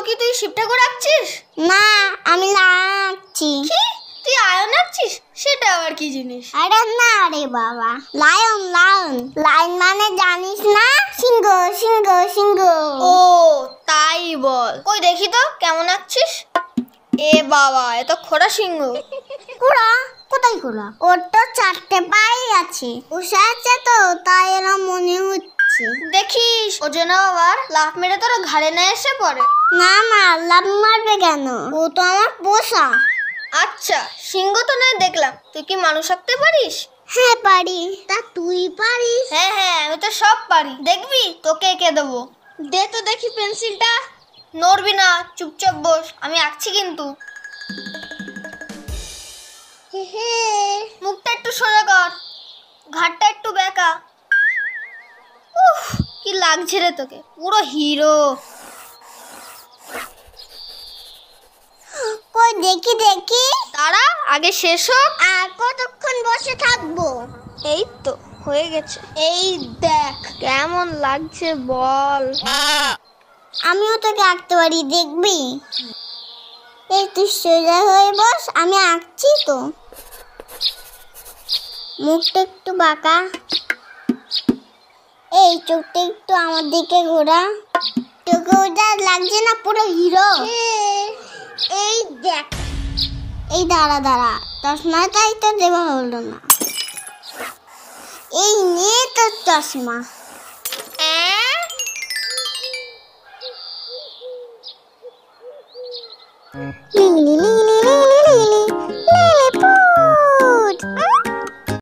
কি তুই শিবটা করে আঁকছিস? না, আমি আঁকছি। কি তুই আয়ন আঁকছিস? সেটা আবার কি জিনিস? আরে না রে বাবা, লায়ন লায়ন। লায়ন মানে জানিস না? সিংহ সিংহ সিংহ। ও তাই বল, কই দেখি তো কেমন আঁকছিস। এ বাবা, এ তো খোড়া সিংহ। কুড়া? কোথায় কুড়া? ওর তো 4টে পাই আছে। উষা আছে তো, তাই এরম মনে হচ্ছে। দেখিস ও যেন আবার লাফ মেরে তোর ঘাড়ে না এসে পড়ে। না না, লাভ মারবে কেন? ও তো আমার পোষা। আচ্ছা, সিংহ তো নয় দেখলাম, তুই কি মানুষ আঁকতে পারিস? হ্যাঁ পারি। তা তুই পারিস? হ্যাঁ হ্যাঁ, আমি তো সব পারি। দেখবি তোকে এঁকে দেবো। দে তো দেখি পেন্সিলটা। নড়বি না, চুপচাপ বস, আমি আঁকছি কিন্তু। মুখটা একটু সোজা কর, ঘাটটা একটু বেঁকা। উফ, কি লাগছে রে তোকে, পুরো হিরো। কই দেখি দেখি। তারা আগে শেষ হোক। আর কতক্ষণ বসে থাকবো? এই তো হয়ে গেছে। এই দেখ কেমন লাগছে বল। আমিও তোকে আঁকতে পারি, দেখবি? এই তুই সোজা হয়ে বস, আমি আঁকছি তো। মুখটা একটু বাঁকা, এই চোখটা একটু আমার দিকে ঘোরা। তোকে ওটা লাগছে না? পুরো হিরো। এই দেখ, এই দাঁড়া দাঁড়া, চশমাটাই তো দেওয়া হলো না। এই নে তোর চশমা। মিনি